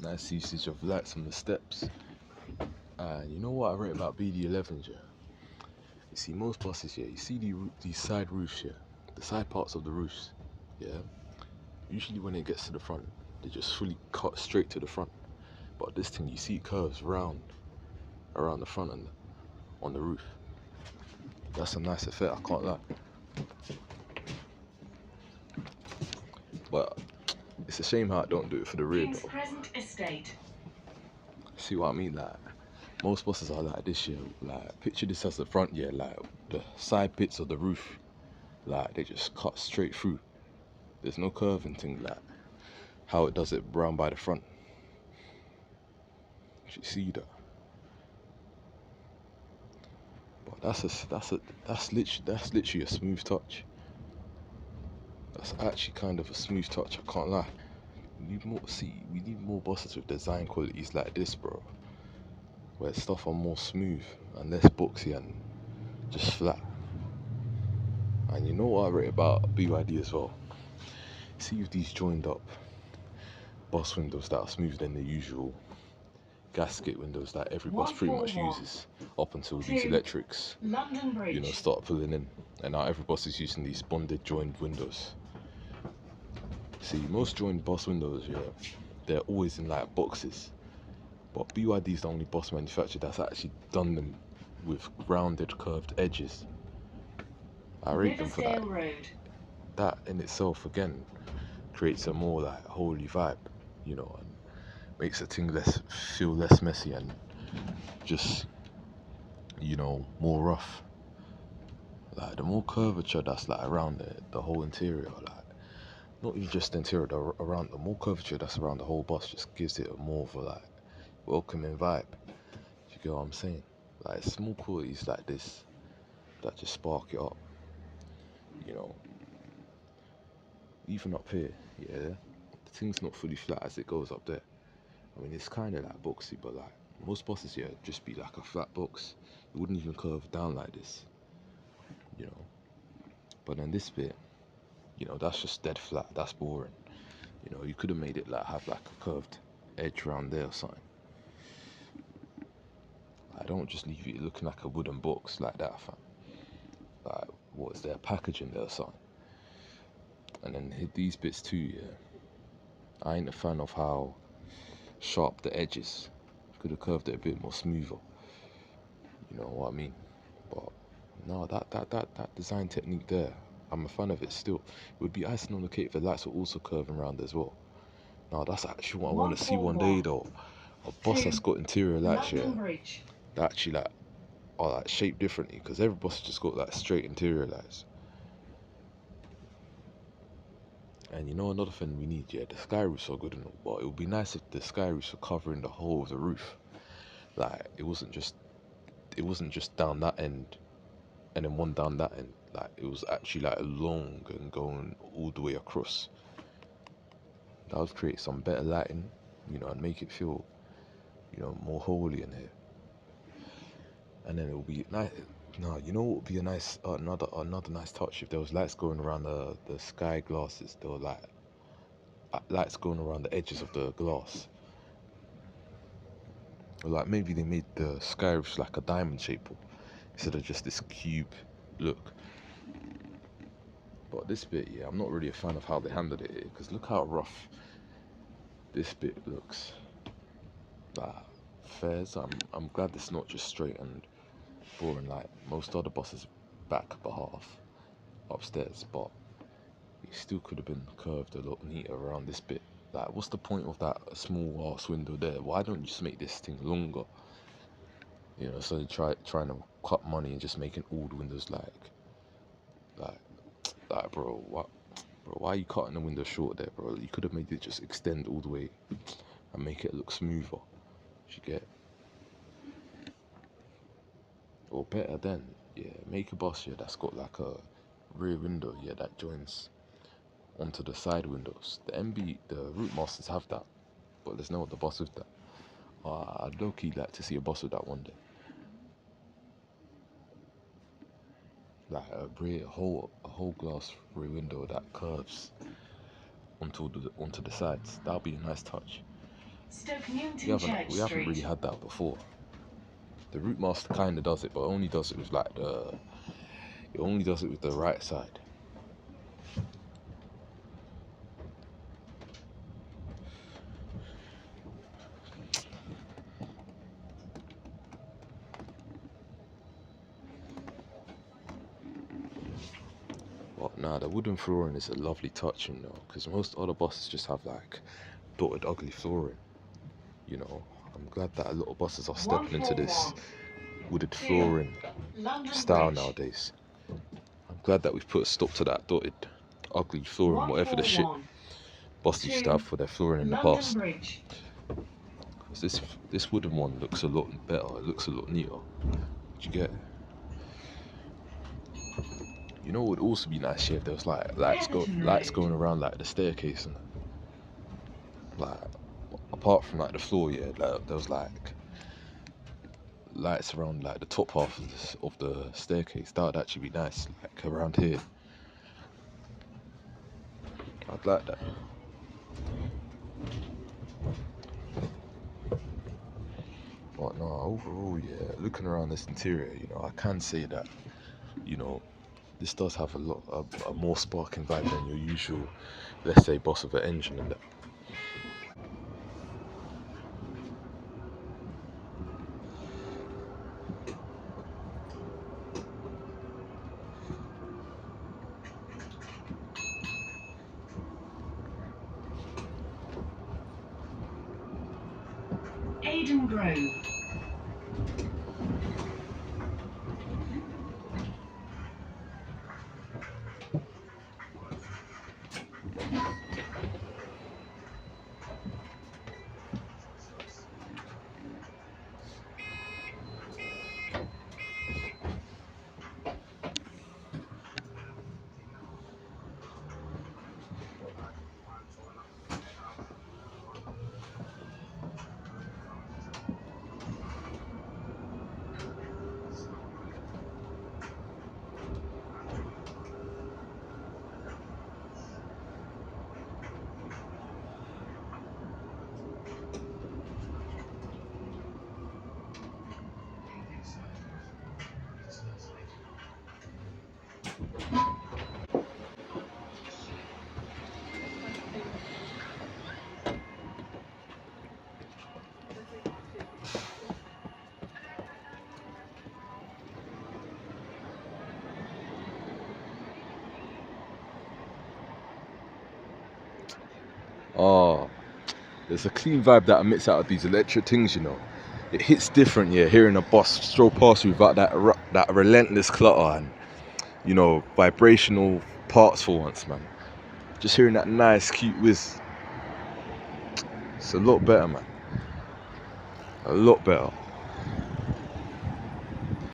Nice usage of lights on the steps. And you know what I rate about BD11s, yeah? You see most buses, yeah, you see these side roofs, yeah, the side parts of the roofs, yeah. Usually when it gets to the front, they just fully cut straight to the front. But this thing, you see it curves around the front and on the roof. That's a nice effect, I can't lie. But it's a shame how I don't do it for the rear though. See what I mean? Like most buses are like this, yeah. Like picture this as the front, yeah. Like the side bits of the roof, like they just cut straight through. There's no curving thing like how it does it round by the front. You see that? But that's literally a smooth touch. That's actually kind of a smooth touch. I can't lie. We need more buses with design qualities like this, bro. Where stuff are more smooth and less boxy and just flat. And you know what I rate about BYD as well? See if these joined up bus windows that are smoother than the usual gasket windows that every bus pretty much uses up until these electrics, you know, start pulling in. And now every bus is using these bonded joined windows. See, most joined bus windows, yeah, they're always in like boxes. But BYD is the only bus manufacturer that's actually done them with rounded, curved edges. I rate them for that. That in itself, again, creates a more like holy vibe, you know, and makes the thing feel less messy and just, you know, more rough. Like the more curvature that's like around the whole interior, like not even just the interior, around the more curvature that's around the whole bus just gives it a more of a like welcoming vibe. You get what I'm saying? Like small qualities like this that just spark it up. You know, even up here, yeah, the thing's not fully flat as it goes up there. I mean, it's kind of like boxy, but like most buses here just be like a flat box. It wouldn't even curve down like this, you know. But then this bit, you know, that's just dead flat. That's boring. You know, you could have made it like have like a curved edge around there or something. I don't just leave it looking like a wooden box like that, fam. Like, what is there, packaging there or something? And then hit these bits too, yeah. I ain't a fan of how sharp the edges. Could have curved it a bit more smoother. You know what I mean? But no, that design technique there, I'm a fan of it still. It would be icing on the cake if the lights were also curving around as well. Now that's actually what I want to see one day though. A bus that's got interior lights here that actually like are like shaped differently, because every bus just got like straight interior lights. And you know another thing we need, yeah, the sky roofs are good enough, but it would be nice if the sky roofs were covering the whole of the roof. Like it wasn't just down that end and then one down that end. Like it was actually like long and going all the way across. That would create some better lighting, you know, and make it feel, you know, more holy in here. And then it will be nice. No, you know what would be a nice another nice touch if there was lights going around the sky glasses. There were like lights going around the edges of the glass. Or like maybe they made the sky roofs like a diamond shape instead of just this cube look. But this bit, yeah, I'm not really a fan of how they handled it here, because look how rough this bit looks. Like fairs, I'm glad it's not just straight and boring like most other buses back behalf upstairs, but it still could have been curved a lot neater around this bit. Like, what's the point of that small ass window there? Why don't you just make this thing longer? You know, so trying to cut money and just making all the windows like, bro, what, bro? Why are you cutting the window short there, bro? You could have made it just extend all the way and make it look smoother. You get, or better then, yeah, make a bus here that's got like a rear window, yeah, that joins onto the side windows. The Route Masters have that, but there's no other bus with that. I'd low-key like to see a bus with that one day. like a whole glass rear window that curves onto the sides. That'll be a nice touch. We haven't really had that before. The Route Master kind of does it, but only does it with it only does it with the right side. But nah, the wooden flooring is a lovely touch, you know, because most other buses just have like dotted ugly flooring. You know, I'm glad that a lot of buses are stepping into this wooded flooring style nowadays. I'm glad that we've put a stop to that dotted ugly flooring, whatever the shit buses used to have for their flooring in the past. Because this wooden one looks a lot better, it looks a lot neater. Do you get it? You know, it would also be nice if there was like lights going around like the staircase and like apart from like the floor, yeah, like, there was like lights around like the top half of the staircase. That would actually be nice, like around here. I'd like that. But no, overall, yeah, looking around this interior, you know, I can say that, you know, this does have a more sparking vibe than your usual, let's say, bus with an engine and that. Aiden Grove. Oh, there's a clean vibe that emits out of these electric things, you know. It hits different, yeah, hearing a bus stroll past you without that relentless clutter and, you know, vibrational parts for once, man. Just hearing that nice, cute whiz. It's a lot better, man. A lot better.